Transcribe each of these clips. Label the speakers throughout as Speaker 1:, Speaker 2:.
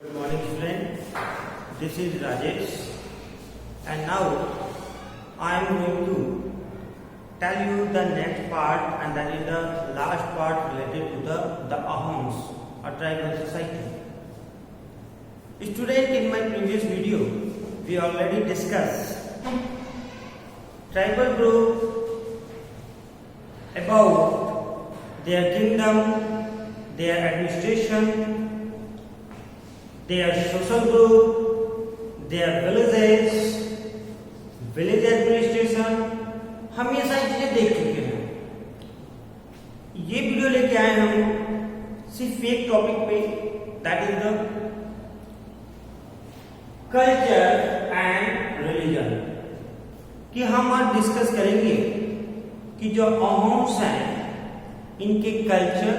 Speaker 1: Good morning student, this is Rajesh and now I am going to tell you the next part, and that is the last part related to the Ahoms, a tribal society. Student, in my previous video we already discussed tribal group, about their kingdom, their administration, their social group, their villages, village administration, हम ये सारी चीजें देख चुके हैं। ये video लेके आए हम सिर्फ एक टॉपिक पे, that is the culture and religion, कि हम आज डिस्कस करेंगे कि जो अहोम्स हैं इनके कल्चर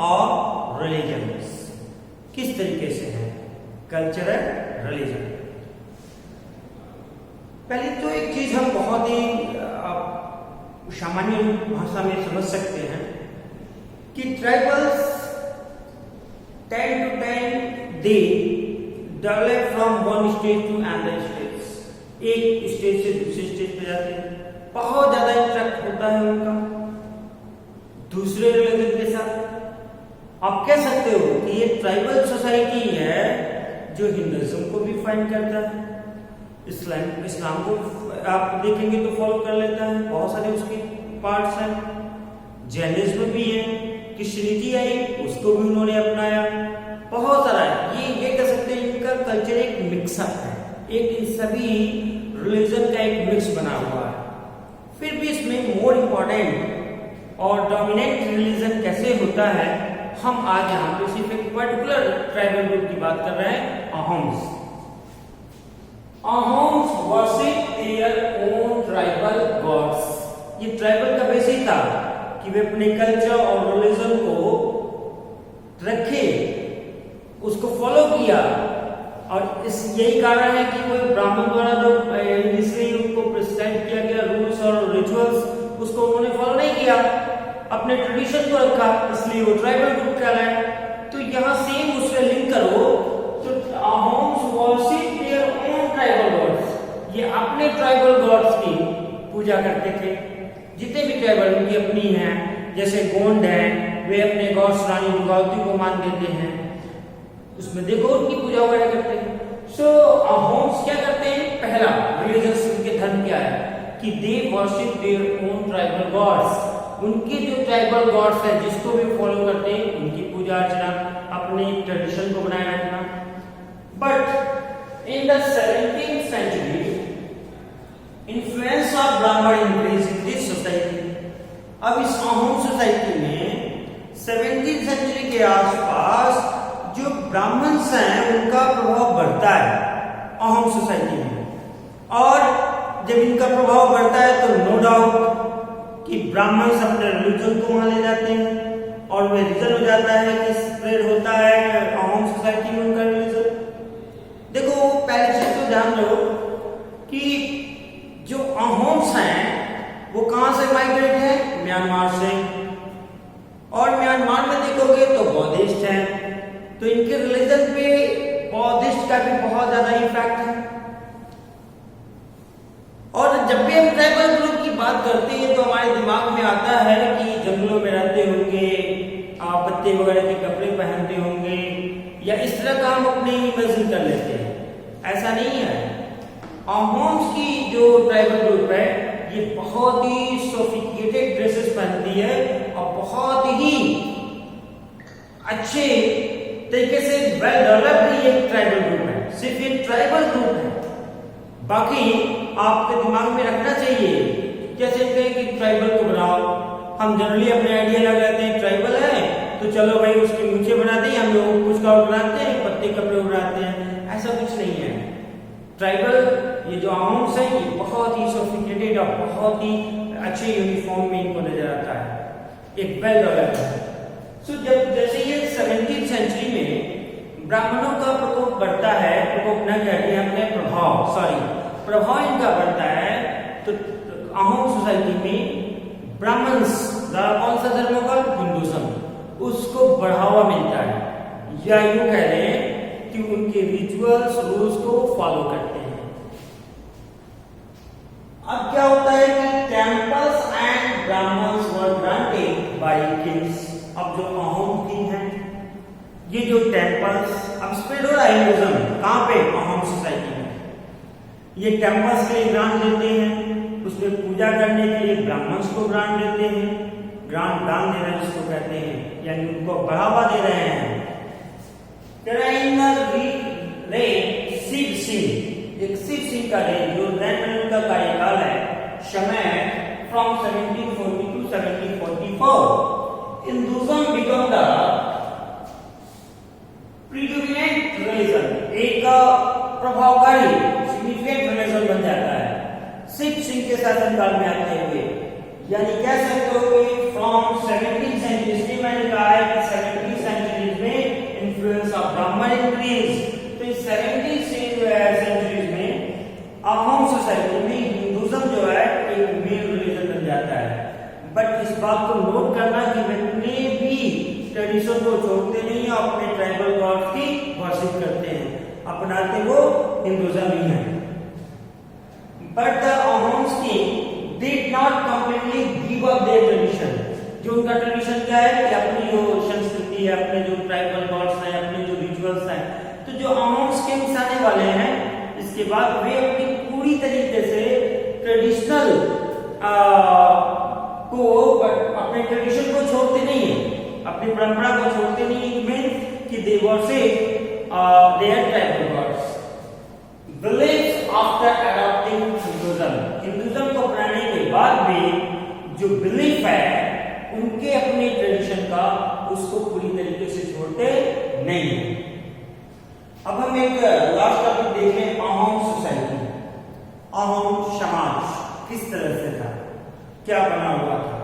Speaker 1: और रिलीजन किस तरीके से है, कल्चर एंड रिलीजन। पहले तो एक चीज हम बहुत ही सामान्य भाषा में समझ सकते हैं कि tribals 10 to 10 they develop from one stage to another stage, एक स्टेज से दूसरे स्टेज पे जाते हैं, बहुत ज्यादा इंटरेक्ट होता है उनका दूसरे रिलीजन के साथ। आप कह सकते हो कि ये ट्राइबल सोसाइटी है जो हिंदुइज्म को भी फाइंड करता है, इस्लाम को आप देखेंगे तो फॉलो कर लेता है, बहुत सारे उसके पार्ट्स हैं, जैनिज्म भी है, क्रिश्चियनिटी आई उसको भी उन्होंने अपनाया, बहुत सारा है। ये कह सकते हैं इनका कल्चर एक मिक्सअप है, एक इन सभी रिलीजन का एक मिक्स बना हुआ है। फिर भी इसमें मोर इम्पोर्टेंट और डोमिनेंट रिलीजन कैसे होता है, हम आज यहाँ पे सिर्फ एक पर्टिकुलर ट्राइबल ग्रुप की बात कर रहे हैं, Ahoms. Ahoms worship their own tribal gods. ये ट्राइबल का बेस ही था कि वे अपने कल्चर और रिलीजन को रखे, उसको फॉलो किया, और इस यही कारण है कि कोई ब्राह्मण द्वारा जो इसलिए उनको प्रिस्क्राइब किया गया रूल्स और रिचुअल्स, उसको उन्होंने फॉलो नहीं किया, अपने ट्रेडिशन को रखा, इसलिए वो ट्राइबल ग्रुप कहलाए। तो यहाँ सेम उससे लिंक करो तो Ahoms worship their own tribal gods, ये अपने ट्राइबल गॉड्स की पूजा करते थे। जितने भी ट्राइबल उनकी अपनी हैं, जैसे गोंड हैं, वे अपने गॉड्स रानी दुर्गावती को मान देते हैं, उसमें देखो उनकी पूजा वगैरह करते हैं। सो अहोम्स क्या करते हैं, पहला रिलीजियस उनके धर्म क्या है कि they worship their own tribal gods, उनके जो ट्राइबल गॉड्स हैं जिसको भी फॉलो करते हैं उनकी पूजा अर्चना, अपने ट्रेडिशन को बनाए रखना। But in the 17th century influence of ब्राह्मण इंक्रीज इन दिस सोसाइटी। अब इस अहोम सोसाइटी में 17th century के आसपास जो ब्राह्मण्स हैं उनका प्रभाव बढ़ता है अहोम सोसाइटी में, और जब इनका प्रभाव बढ़ता है तो नो डाउट कि ब्राह्मण्स अपने रिलीजन को वहां ले जाते हैं, और वह रीजन हो जाता है कि स्प्रेड होता है अहोम सोसाइटी में उनका रिलीजन। देखो पहले चीज तो ध्यान रखो कि जो अहोम्स हैं वो कहां से माइग्रेट है, म्यांमार से, और म्यांमार में देखोगे तो बौद्धिस्ट हैं, तो इनके रिलीजन पे बौद्धिस्ट का भी बहुत ज्यादा इफेक्ट है। और जब भी हम ट्राइबल ग्रुप की बात करते हैं तो हमारे दिमाग में आता है कि जंगलों में रहते होंगे, पत्ते वगैरह के कपड़े पहनते होंगे, या इस तरह का हम अपने इमेजिन कर लेते हैं। ऐसा नहीं है। अहोम्स की जो ट्राइबल ग्रुप है ये बहुत ही सोफिस्टिकेटेड ड्रेसेस पहनती है और बहुत ही अच्छे तरीके से वेल डेवलप्ड एक ट्राइबल ग्रुप है, सिर्फ एक ट्राइबल ग्रुप है। बाकी आपके दिमाग में रखना चाहिए, जैसे कहें कि ट्राइबल को बनाओ, हम जनरली अपने आइडिया लगाते हैं ट्राइबल है तो चलो भाई उसके नीचे बना दें, हम लोग कुछ का बनाते हैं, पत्ते कपड़े उड़ाते हैं, ऐसा कुछ नहीं है। ट्राइबल ये जो अहोम्स है ये बहुत ही सोफिस्टिकेटेड और बहुत ही अच्छे यूनिफॉर्म में इनको नजर आता है, एक वेल डेवलप्ड है। सो जब जैसे ये 17th century में ब्राह्मणों का प्रकोप बढ़ता है, प्रकोप न कहते हैं अपने प्रभाव इनका बढ़ता है, तो अहोम सोसाइटी में ब्राह्मण्स कौन सा धर्म होगा, हिंदुइज्म, उसको बढ़ावा मिलता है, या यूं कह लें कि उनके रिचुअल्स रूल्स को फॉलो करते हैं। अब क्या होता है कि temples and Brahmins were granted by kings. अब जो अहोम किंग हैं, ये जो टेम्पल्स, अब स्प्रेड हो रहा है हिंदुइज्म कहां पे, अहोम सोसाइटी में। ये टेम्पल्स के लिए ग्रांट देते हैं, उसमें पूजा करने के लिए ब्राह्मण्स को ग्रांट देते हैं, ग्रांट दान देना जिसको कहते हैं, यानी उनको बढ़ावा दे रहे हैं। शिव सिंह, एक शिव सिंह का रेन, जो रैन का कार्यकाल है, समय from 1740 to 1744, Hinduism become the predominant religion, एक प्रभावकारी सिग्निफिकेंट रिलीजन बन जाता है शिव सिंह के शासनकाल में आते हुए। यानी कह सकते हो कि फ्रॉम 17th सेंचुरी, मैंने कहा है कि 17th सेंचुरी में इन्फ्लुएंस ऑफ ब्राह्मण इंक्रीज। तो इस 17th सेंचुरी में अहोम सोसाइटी में हिंदुइज्म जो है एक मेन रिलीजन बन जाता है। बट इस बात को नोट करना कि वे भी ट्रेडिशन को छोड़ते नहीं और अपने ट्राइबल गॉड की वर्शिप करते हैं, अपनाते वो हिंदुइज्म ही है। But the Ahoms king did not completely give up their tradition। जो उनका ट्रेडिशन क्या है कि अपनी जो संस्कृति है, अपने जो ट्राइबल गॉड्स हैं, अपने जो रिचुअल्स हैं, तो जो अहोम्स किंग्स आने वाले हैं इसके बाद वे अपनी पूरी तरीके से ट्रेडिशनल को, अपने ट्रेडिशन को छोड़ते नहीं है, अपनी परंपरा को छोड़ते नहीं है। मींस कि they worship their tribal gods. Believes after adopting Hinduism को अपनाने के बाद भी जो बिलीफ है उनके अपने ट्रेडिशन का, उसको पूरी तरीके से छोड़ते नहीं है। अब हम एक लास्ट टॉपिक देख लें, अहोम सोसाइटी, अहोम समाज किस तरह से था, क्या बना हुआ था।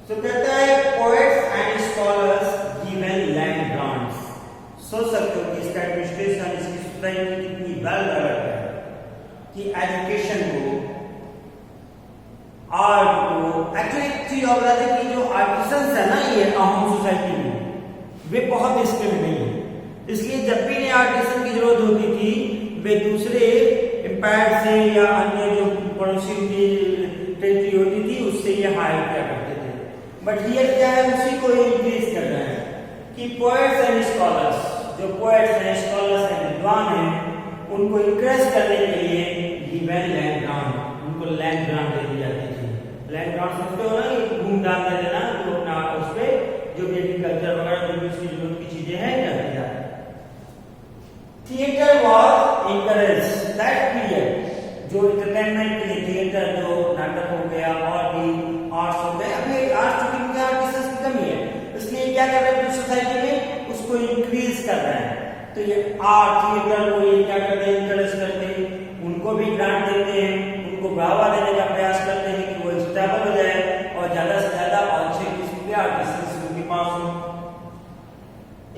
Speaker 1: तो कहता है poets and scholars given land grants. सोच सकते हो कि इसका एडमिनिस्ट्रेशन, इसकी सोसाइटी कितनी वेल डेवलप्ड है कि एजुकेशन को, आर्ट को, एक्चुअली ऑफ की जो आर्टिसंस है ना ये अहोम सोसाइटी में, वे बहुत स्किल्ड नहीं है। इसलिए जब भी नए आर्टिसन की जरूरत होती थी, वे दूसरे एम्पायर से या अन्य जो पड़ोसी की टेरिटरी होती थी उससे ये हायर किया करते थे। बट हियर क्या है, उसी को इंक्रीज कर रहे हैं कि पोएट्स एंड स्कॉलर्स, जो पोएट्स हैं, स्कॉलर्स हैं, विद्वान हैं, उनको इंकरेज करने के लिए गिवन लैंड ग्रांट, उनको लैंड ग्रांट दे दी जाती थी। लैंड ग्रांट समझते हो ना, ये भूमि दान दे देना, तो अपना उस पे जो भी एग्रीकल्चर वगैरह जो भी उसकी जरूरत की चीजें हैं कर दी जाती है। Theatre was encourage that period, जो एंटरटेनमेंट के लिए थिएटर, जो नाटक हो गया और भी आर्ट्स हो गए। अभी आर्ट्स की आर्टिस्ट की कमी है, इसलिए क्या कर रहे हैं सोसाइटी में, उसको इंक्रीज कर रहे हैं। तो ये आर्ट थिएटर को ये क्या करते हैं, इंकरेज करते हैं, उनको भी ग्रांट देते हैं, उनको बढ़ावा देने का प्रयास करते हैं कि वो स्टेबल हो जाए और ज्यादा से ज्यादा अच्छे किस्म के आर्टिस्ट उनके पास हो।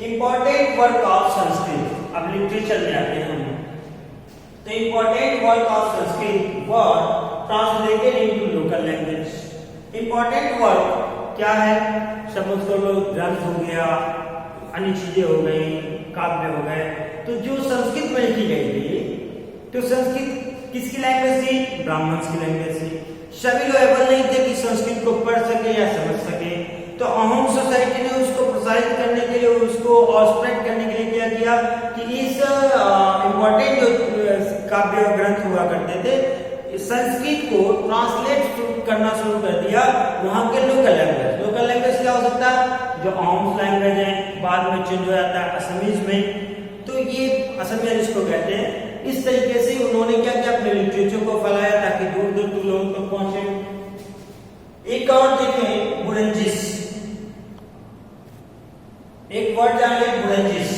Speaker 1: इंपॉर्टेंट वर्क ऑफ संस्कृत, अब लिटरेचर में आते हैं हम। तो important work of Sanskrit were translated into local language. Important work क्या है, समझ लो ग्रंथ हो गया, अन्य चीजें हो गई, काव्य हो गए, तो जो संस्कृत में लिखी गई थी, तो संस्कृत किसकी लैंग्वेज थी, ब्राह्मण्स की लैंग्वेज थी। सभी लोग एबल नहीं थे कि संस्कृत को पढ़ सके या समझ सके, तो अहोम सोसाइटी ने उसको प्रोत्साहित करने के लिए, उसको और स्प्रेड करने के लिए क्या किया कि इस इंपॉर्टेंट जो काव्य और ग्रंथ हुआ करते थे, संस्कृत को ट्रांसलेट करना शुरू कर दिया वहां के लोकल लैंग्वेज। लोकल लैंग्वेज क्या हो सकता है, जो अहोम लैंग्वेज है, बाद में चेंज हो जाता है असमीज में, तो ये असमिया जिसको कहते हैं। इस तरीके से उन्होंने क्या किया, अपने लिटरेचर को फैलाया ताकि दूर दूर तक लोगों तक पहुंचे। एक और देखें, बुरंजिस, एक वर्ड जान ले, बुरंजिस।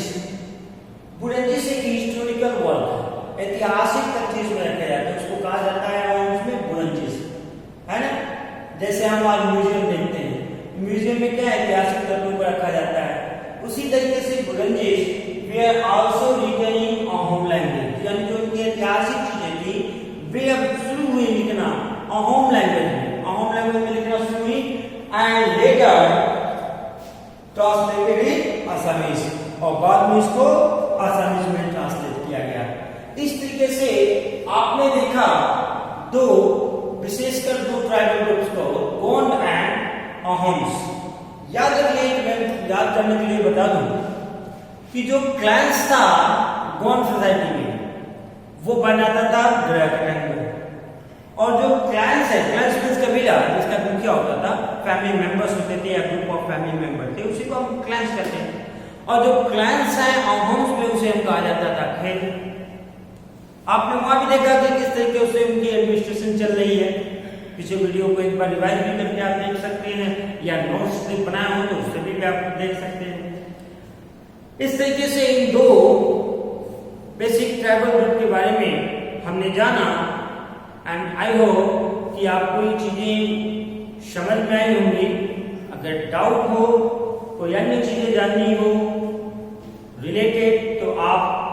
Speaker 1: बुरंजिस एक हिस्टोरिकल वर्ड है, ऐतिहासिक तथ्य इसमें रखा जाता है, उसको कहा जाता है उसमें बुरंजिस, है ना। जैसे हम आज म्यूजियम देखते हैं, म्यूजियम में क्या ऐतिहासिक तथ्यों को रखा जाता है, उसी तरीके से बुरंजिस वे are also written in Ahom language, यानी जो उनकी ऐतिहासिक चीजें थी वे अब शुरू हुई लिखना अहोम लैंग्वेज में, अहोम लैंग्वेज में लिखना शुरू हुई, and later translated in Assamese, और बाद में इसको असम आपने देखा दो, विशेषकर दो ट्राइबल ग्रुप्स को, गोंड एंड अहोम्स। याद रखिए, मैं याद करने के लिए बता दूं कि जो क्लैंस था गोंड सोसाइटी में, वो बनाता था रेक्टेंगल, और जो क्लैंस है, क्लैंस मींस कबीला, जिसका मुखिया होता था, फैमिली मेंबर्स होते थे या ग्रुप ऑफ फैमिली मेंबर थे, उसी को हम क्लैंस कहते हैं। और जो क्लैंस है अहोम्स में, उसे हम कहा जाता था खेल। आपने वहां भी देखा कि किस तरीके से उनकी एडमिनिस्ट्रेशन चल रही है। पीछे वीडियो को एक बार रिवाइज भी करके आप देख सकते हैं, या नोट्स भी बनाए हो तो उससे भी आप देख सकते हैं। इस तरीके से इन दो बेसिक ट्राइबल ग्रुप के बारे में हमने जाना, एंड आई होप कि आपको ये चीजें समझ में आई होंगी। अगर डाउट हो, कोई अन्य चीजें जाननी हो रिलेटेड, तो आप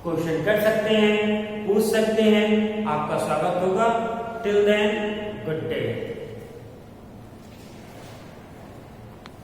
Speaker 1: क्वेश्चन कर सकते हैं, पूछ सकते हैं, आपका स्वागत होगा। Till then, good day.